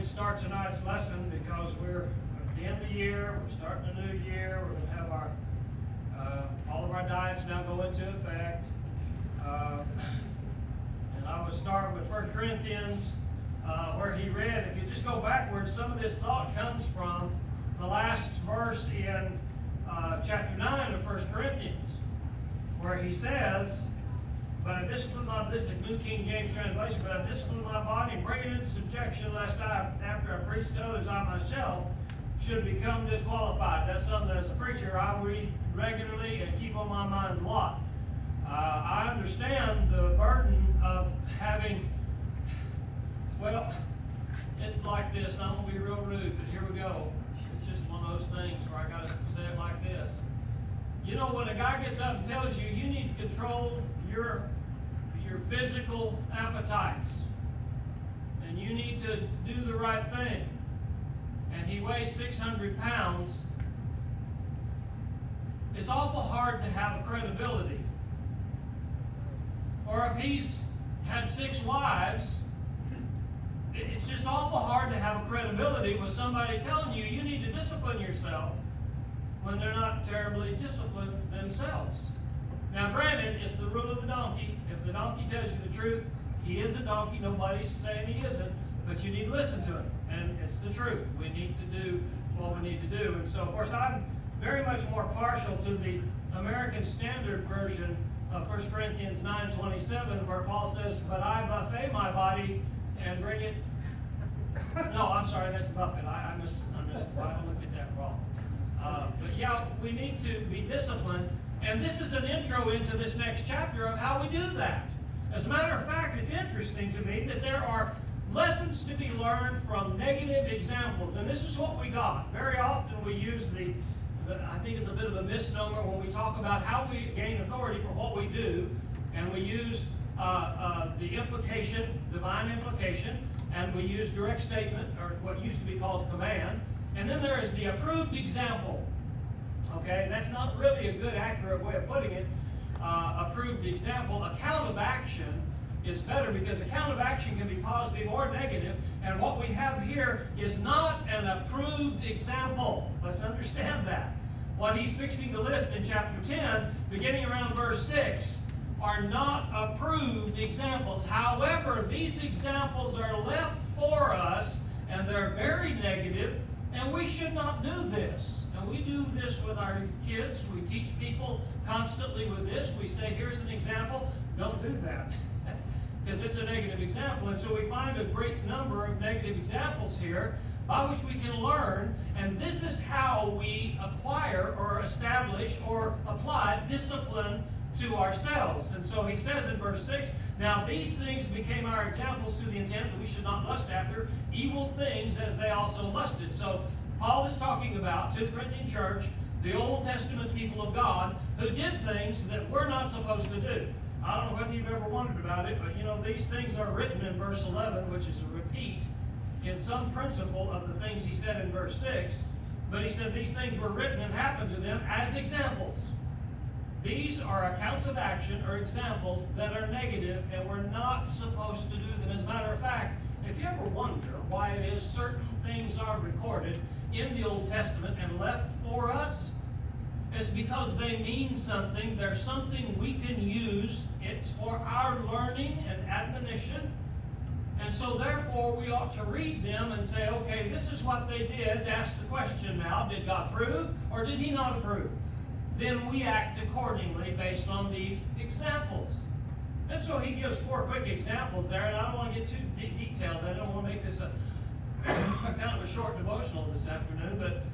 we'd start tonight's lesson because we're at the end of the year, we're starting a new year, we're going to have our all of our diets now go into effect. And I would start with 1 Corinthians, where he read, if you just go backwards, some of this thought comes from the last verse in chapter 9 of 1 Corinthians, where he says, but I discipline my, this is New King James translation, but I discipline my body and bring it into subjection, lest I, after I preach to others, I myself should become disqualified. That's something that as a preacher I read regularly and keep on my mind a lot. I understand the burden of having, well, it's like this, and I'm going to be real rude, but here we go. It's just one of those things where I got to say it like this. You know, when a guy gets up and tells you, you need to control your physical appetites, and you need to do the right thing, and he weighs 600 pounds, it's awful hard to have a credibility. Or if he's had 6 wives, it's just awful hard to have a credibility with somebody telling you you need to discipline yourself when they're not terribly disciplined themselves. Now granted, it's the rule of the donkey. If the donkey tells you the truth, he is a donkey. Nobody's saying he isn't, but you need to listen to him. And it's the truth. We need to do what we need to do. And so, of course, I'm very much more partial to the American Standard Version of 1 Corinthians 9:27, where Paul says, but I buffet my body and bring it. No, I'm sorry, that's buffet. I looked at that wrong. But yeah, we need to be disciplined. And this is an intro into this next chapter of how we do that. As a matter of fact, it's interesting to me that there are lessons to be learned from negative examples. And this is what we got. Very often we use I think it's a bit of a misnomer when we talk about how we gain authority for what we do. And we use the implication, divine implication, and we use direct statement, or what used to be called command. And then there is the approved example. Okay, that's not really a good, accurate way of putting it. Approved example. Account of action is better because account of action can be positive or negative. And what we have here is not an approved example. Let's understand that. What he's fixing to list in chapter 10, beginning around verse 6, are not approved examples. However, these examples are left for us, and they're very negative, and we should not do this. And we do this with our kids. We teach people constantly with this. We say, here's an example. Don't do that. Because it's a negative example. And so we find a great number of negative examples here by which we can learn. And this is how we acquire or establish or apply discipline to ourselves. And so he says in verse 6, now these things became our examples to the intent that we should not lust after evil things as they also lusted. So Paul is talking about, to the Corinthian church, the Old Testament people of God, who did things that we're not supposed to do. I don't know whether you've ever wondered about it, but you know, these things are written in verse 11, which is a repeat in some principle of the things he said in verse 6. But he said these things were written and happened to them as examples. These are accounts of action or examples that are negative, and we're not supposed to do them. As a matter of fact, if you ever wonder why it is certain things are recorded in the Old Testament and left for us, it's because they mean something. There's something we can use. It's for our learning and admonition. And so therefore we ought to read them and say, okay, this is what they did. Ask the question now, did God approve or did he not approve? Then we act accordingly based on these examples. And so he gives 4 quick examples there, and I don't want to get too detailed. I don't want to make this a kind of a short devotional this afternoon, but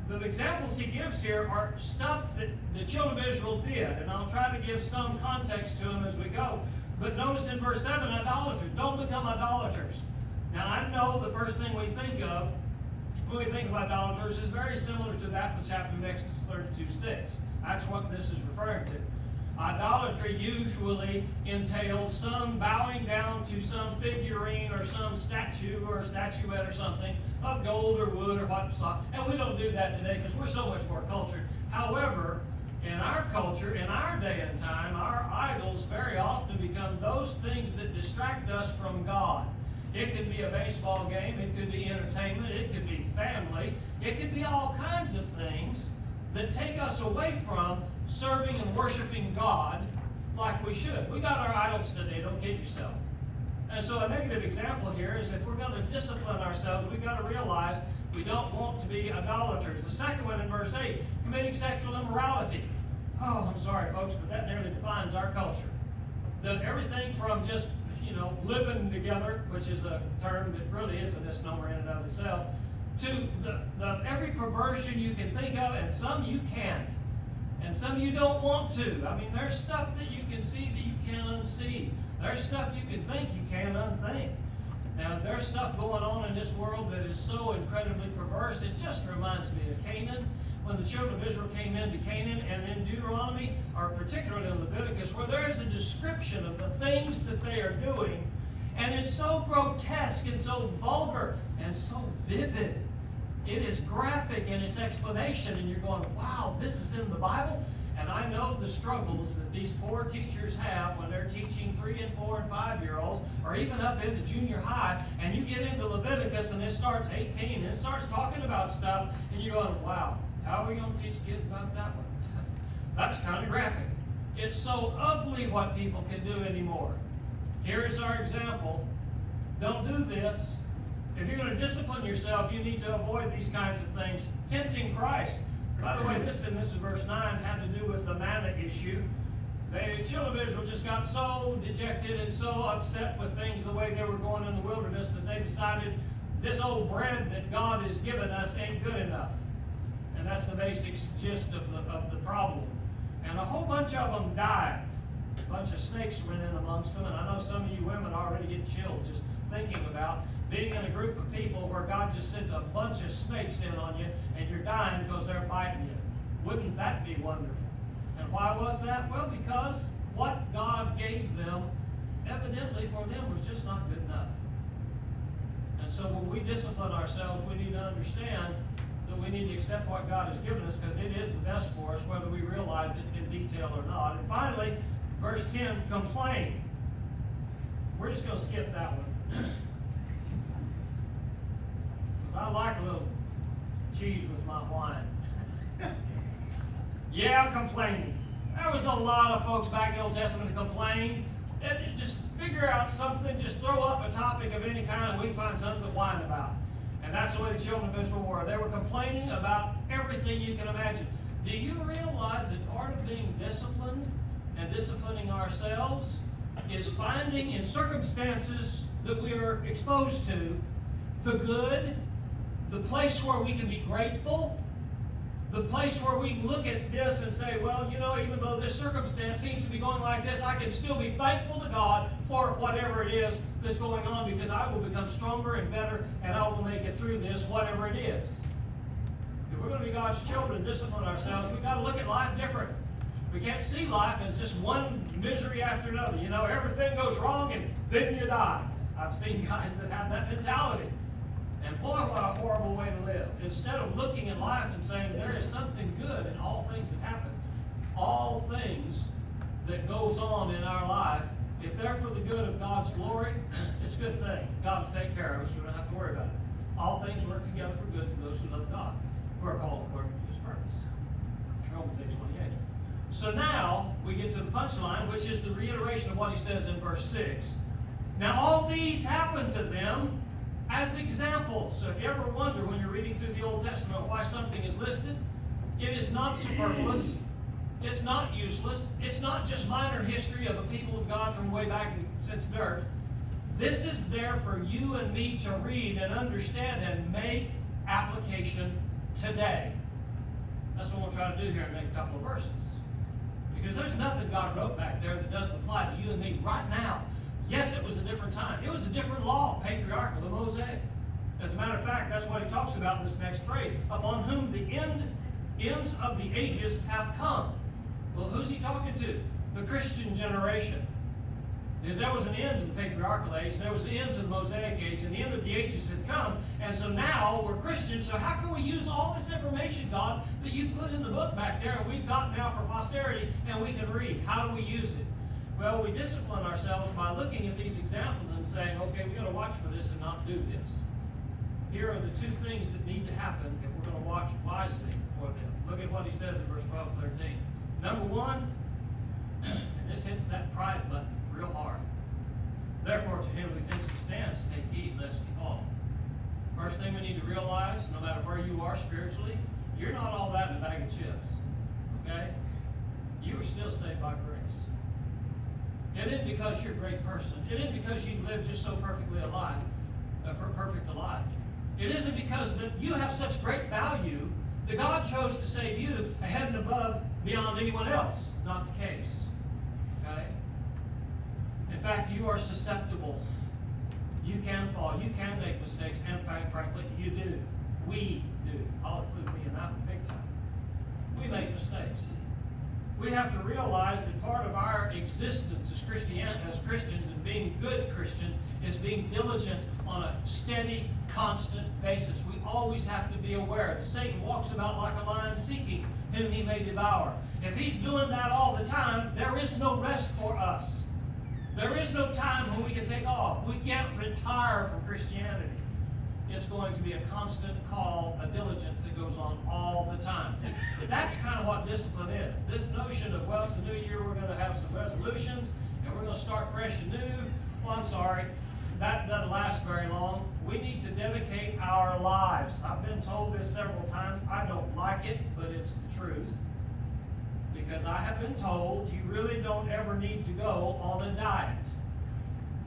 the examples he gives here are stuff that the children of Israel did, and I'll try to give some context to them as we go. But notice in verse 7, idolaters. Don't become idolaters. Now I know the first thing we think of when we think of idolaters is very similar to that which happened in Exodus 32:6. That's what this is referring to. Idolatry usually entails some bowing down to some figurine or some statue or statuette or something of gold or wood or what. And we don't do that today because we're so much more cultured. However, in our culture, in our day and time, our idols very often become those things that distract us from God. It could be a baseball game. It could be entertainment. It could be family. It could be all kinds of things that take us away from serving and worshiping God like we should. We got our idols today, don't kid yourself. And so a negative example here is if we're going to discipline ourselves, we've got to realize we don't want to be idolaters. The second one in verse 8, committing sexual immorality. Oh, I'm sorry, folks, but that nearly defines our culture. Everything from just, living together, which is a term that really is a misnomer in and of itself, to the every perversion you can think of, and some you can't. And some you don't want to. I mean, there's stuff that you can see that you can't unsee. There's stuff you can think you can't unthink. Now, there's stuff going on in this world that is so incredibly perverse. It just reminds me of Canaan. When the children of Israel came into Canaan, and in Deuteronomy, or particularly in Leviticus, where there is a description of the things that they are doing, and it's so grotesque and so vulgar and so vivid. It is graphic in its explanation, and you're going, wow, this is in the Bible? And I know the struggles that these poor teachers have when they're teaching 3 and 4 and 5-year-olds, or even up into junior high, and you get into Leviticus and it starts 18, and it starts talking about stuff, and you're going, wow, how are we going to teach kids about that one? That's kind of graphic. It's so ugly what people can do anymore. Here's our example. Don't do this. If you're going to discipline yourself, you need to avoid these kinds of things. Tempting Christ. By the way, this is verse 9, had to do with the manna issue. The children of Israel just got so dejected and so upset with things the way they were going in the wilderness that they decided this old bread that God has given us ain't good enough. And that's the basic gist of the problem. And a whole bunch of them died. A bunch of snakes went in amongst them, and I know some of you women already get chilled just thinking about being in a group of people where God just sends a bunch of snakes in on you, and you're dying because they're biting you. Wouldn't that be wonderful? And why was that? Well, because what God gave them, evidently for them, was just not good enough. And so when we discipline ourselves, we need to understand that we need to accept what God has given us, because it is the best for us, whether we realize it in detail or not. And finally, verse 10, complain. We're just going to skip that one. I like a little cheese with my wine. Yeah, complaining. There was a lot of folks back in the Old Testament that complained. They just figure out something, just throw up a topic of any kind, and we can find something to whine about. And that's the way the children of Israel were. They were complaining about everything you can imagine. Do you realize that part of being disciplined and disciplining ourselves is finding in circumstances that we are exposed to the good, the place where we can be grateful, the place where we can look at this and say, well, even though this circumstance seems to be going like this, I can still be thankful to God for whatever it is that's going on, because I will become stronger and better, and I will make it through this, whatever it is. If we're going to be God's children, discipline ourselves, we've got to look at life different. We can't see life as just one misery after another. Everything goes wrong and then you die. I've seen guys that have that mentality. And boy, what a horrible way to live. Instead of looking at life and saying there is something good in all things that happen, all things that goes on in our life, if they're for the good of God's glory, it's a good thing. God will take care of us. We don't have to worry about it. All things work together for good to those who love God, who are called according to His purpose. Romans 6:28. So now we get to the punchline, which is the reiteration of what he says in verse 6. Now all these happened to them as examples. So if you ever wonder when you're reading through the Old Testament why something is listed, it is not superfluous. It's not useless. It's not just minor history of a people of God from way back since dirt. This is there for you and me to read and understand and make application today. That's what we'll try to do here in the next couple of verses. Because there's nothing God wrote back there that doesn't apply to you and me right now. Yes, it was a different time. It was a different law, patriarchal, the Mosaic. As a matter of fact, that's what he talks about in this next phrase. Upon whom the ends of the ages have come. Well, who's he talking to? The Christian generation. Because there was an end to the patriarchal age, and there was an end to the Mosaic age, and the end of the ages had come. And so now we're Christians, so how can we use all this information, God, that you've put in the book back there, and we've got now for posterity, and we can read? How do we use it? Well, we discipline ourselves by looking at these examples and saying, okay, we got to watch for this and not do this. Here are the two things that need to happen if we're going to watch wisely for them. Look at what he says in verse 12 and 13. Number one, and this hits that pride button real hard. Therefore, to him who thinks he stands, take heed lest he fall. First thing we need to realize, no matter where you are spiritually, you're not all that in a bag of chips. Okay? You are still saved by grace. It isn't because you're a great person. It isn't because you've lived just so perfectly alive, perfect alive. It isn't because that you have such great value that God chose to save you ahead and above beyond anyone else. Not the case. Okay? In fact, you are susceptible. You can fall. You can make mistakes. And frankly, you do. We do. I'll include me in that one big time. We make mistakes. We have to realize that part of our existence as Christians and being good Christians is being diligent on a steady, constant basis. We always have to be aware that Satan walks about like a lion seeking whom he may devour. If he's doing that all the time, there is no rest for us. There is no time when we can take off. We can't retire from Christianity. It's going to be a constant call, a diligence that goes on all the time. That's kind of what discipline is. This notion of, well, it's the new year, we're going to have some resolutions, and we're going to start fresh and new. Well, I'm sorry, that doesn't last very long. We need to dedicate our lives. I've been told this several times. I don't like it, but it's the truth. Because I have been told you really don't ever need to go on a diet.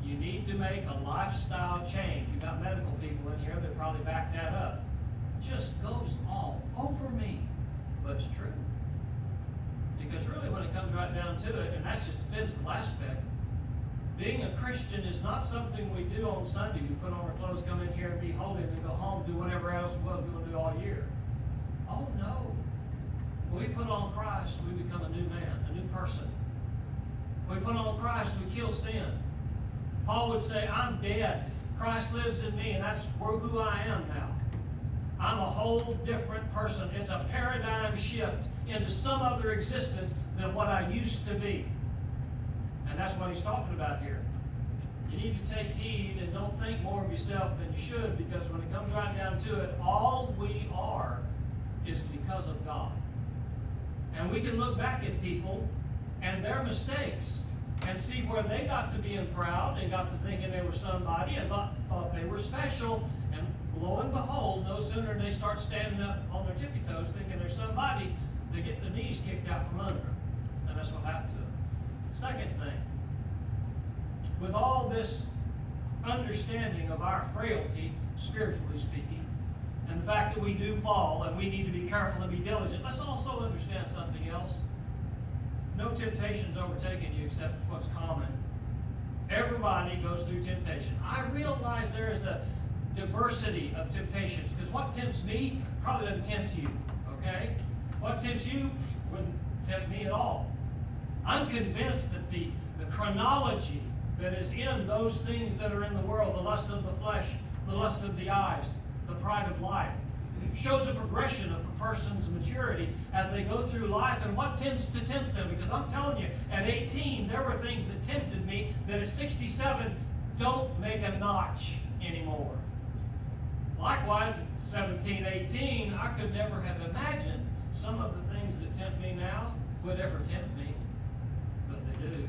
You need to make a lifestyle change. You've got medical people in here that probably back that up. It just goes all over me. But it's true. Because really when it comes right down to it, and that's just a physical aspect, being a Christian is not something we do on Sunday. We put on our clothes, come in here and be holy, and then go home, do whatever else we're going to do all year. Oh no. When we put on Christ, we become a new man, a new person. When we put on Christ, we kill sin. Paul would say, I'm dead. Christ lives in me, and that's who I am now. I'm a whole different person. It's a paradigm shift into some other existence than what I used to be. And that's what he's talking about here. You need to take heed and don't think more of yourself than you should, because when it comes right down to it, all we are is because of God. And we can look back at people and their mistakes and see where they got to being proud and got to thinking they were somebody and thought they were special. And lo and behold, no sooner than they start standing up on their tippy toes thinking they're somebody, they get the knees kicked out from under them. And that's what happened to them. Second thing, with all this understanding of our frailty, spiritually speaking, and the fact that we do fall and we need to be careful and be diligent, let's also understand something else. No temptation's overtaken you except what's common. Everybody goes through temptation. I realize there is a diversity of temptations, because what tempts me probably doesn't tempt you, okay? What tempts you wouldn't tempt me at all. I'm convinced that the chronology that is in those things that are in the world, the lust of the flesh, the lust of the eyes, the pride of life, shows a progression of a person's maturity as they go through life and what tends to tempt them. Because I'm telling you, at 18, there were things that tempted me that at 67 don't make a notch anymore. Likewise, at 17, 18, I could never have imagined some of the things that tempt me now would ever tempt me, but they do.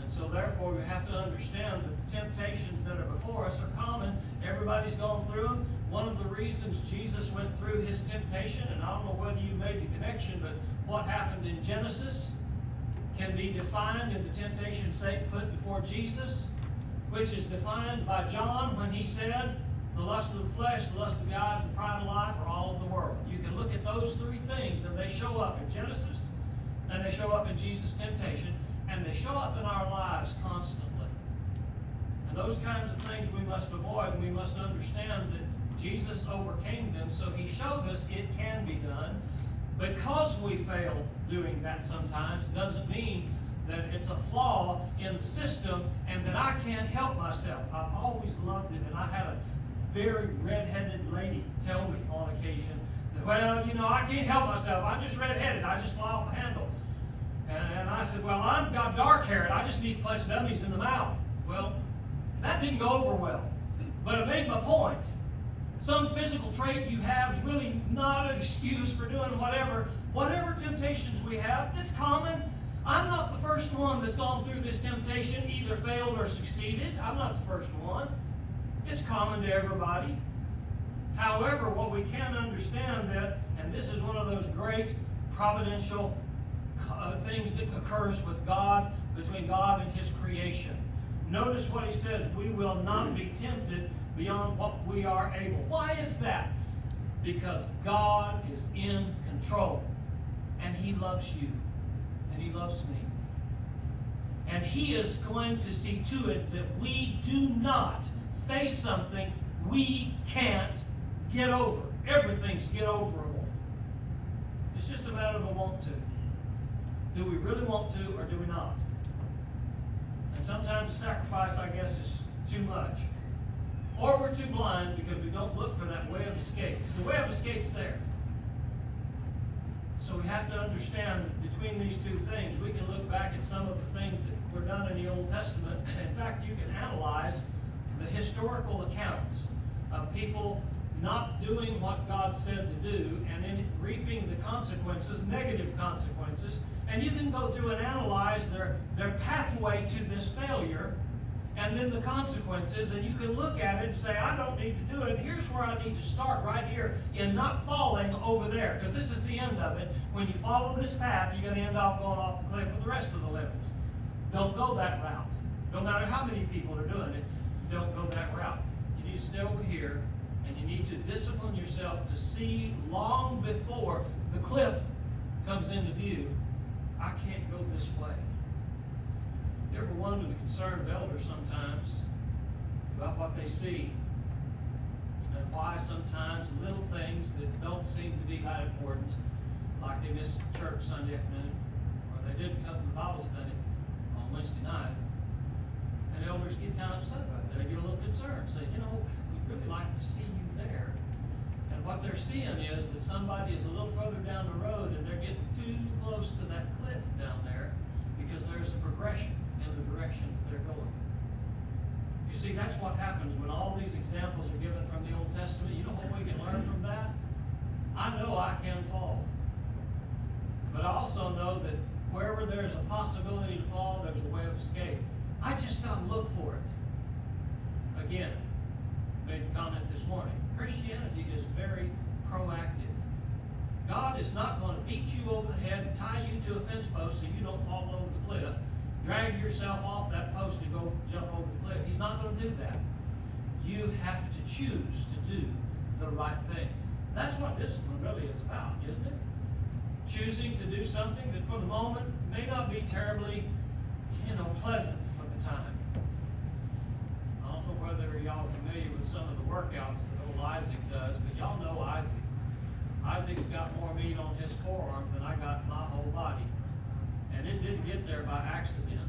And so therefore, we have to understand that the temptations that are before us are common. Everybody's gone through them. One of the reasons Jesus went through his temptation, and I don't know whether you made the connection, but what happened in Genesis can be defined in the temptation Satan put before Jesus, which is defined by John when he said, the lust of the flesh, the lust of the eyes, and the pride of life are all of the world. You can look at those three things, and they show up in Genesis, and they show up in Jesus' temptation, and they show up in our lives constantly. And those kinds of things we must avoid, and we must understand that Jesus overcame them, so he showed us it can be done. Because we fail doing that sometimes doesn't mean that it's a flaw in the system and that I can't help myself. I've always loved it, and I had a very red-headed lady tell me on occasion that, well, you know, I can't help myself. I'm just red-headed. I just fly off the handle. And I said, well, I've got dark hair and I just need to punch dummies in the mouth. Well, that didn't go over well. But it made my point. Some physical trait you have is really not an excuse for doing whatever temptations we have. That's common. I'm not the first one that's gone through this temptation, either failed or succeeded. I'm not the first one. It's common to everybody. However, what we can understand that, and this is one of those great providential things that occurs with God, between God and His creation. Notice what He says, we will not be tempted beyond what we are able. Why is that? Because God is in control, and He loves you, and He loves me. And He is going to see to it that we do not face something we can't get over. Everything's get overable. It's just a matter of the want to. Do we really want to, or do we not? And sometimes the sacrifice, I guess, is too much. Or we're too blind because we don't look for that way of escape. So the way of escape's there. So we have to understand that between these two things, we can look back at some of the things that were done in the Old Testament. In fact, you can analyze the historical accounts of people not doing what God said to do and then reaping the consequences, negative consequences. And you can go through and analyze their pathway to this failure and then the consequences, and you can look at it and say, I don't need to do it. Here's where I need to start, right here, in not falling over there, because this is the end of it. When you follow this path, you're going to end up going off the cliff with the rest of the livings. Don't go that route. No matter how many people are doing it, don't go that route. You need to stay over here, and you need to discipline yourself to see long before the cliff comes into view, I can't go this way. You ever wonder the concern of elders sometimes about what they see and why sometimes little things that don't seem to be that important, like they miss church Sunday afternoon, or they didn't come to the Bible study on Wednesday night, and elders get kind of upset about that. They get a little concerned, say, you know, we'd really like to see you there. And what they're seeing is that somebody is a little further down the road and they're getting too close to that cliff down there because there's a progression in the direction that they're going. You see, that's what happens when all these examples are given from the Old Testament. You know what we can learn from that? I know I can fall. But I also know that wherever there's a possibility to fall, there's a way of escape. I just got to look for it. Again, made a comment this morning. Christianity is very proactive. God is not going to beat you over the head and tie you to a fence post so you don't fall over the cliff, drag yourself off that post and go jump over the cliff. He's not going to do that. You have to choose to do the right thing. That's what discipline really is about, isn't it? Choosing to do something that for the moment may not be terribly, pleasant for the time. I don't know whether y'all are familiar with some of the workouts that old Isaac does, but y'all know Isaac. Isaac's got more meat on his forearm than I got in my whole body. And it didn't get there by accident.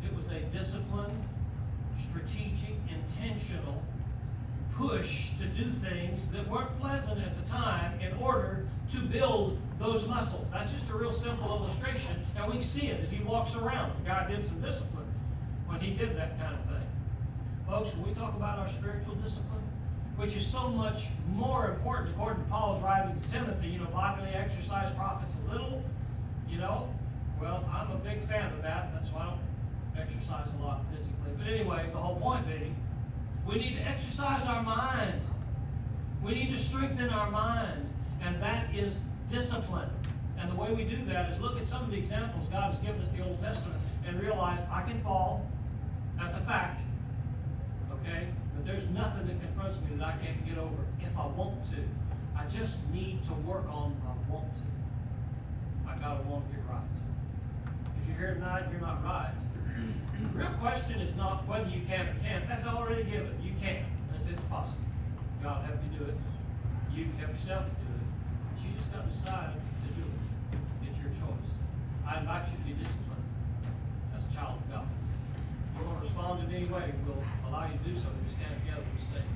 It was a disciplined, strategic, intentional push to do things that weren't pleasant at the time in order to build those muscles. That's just a real simple illustration, and we can see it as he walks around. God did some discipline when he did that kind of thing. Folks, when we talk about our spiritual discipline, which is so much more important, according to Paul's writing to Timothy, bodily exercise profits a little, well, I'm a big fan of that. That's why I don't exercise a lot physically. But anyway, the whole point being, we need to exercise our mind. We need to strengthen our mind, and that is discipline. And the way we do that is look at some of the examples God has given us in the Old Testament and realize I can fall. That's a fact. Okay? But there's nothing that confronts me that I can't get over if I want to. I just need to work on my want to. I gotta want to get right. If you're here tonight, you're not right. The real question is not whether you can or can't. That's already given. You can. It's possible. God will help you do it. You can help yourself to do it. But you just got to decide to do it. It's your choice. I invite you to be disciplined as a child of God. If you want to respond in any way, we'll allow you to do so. We stand together and sing.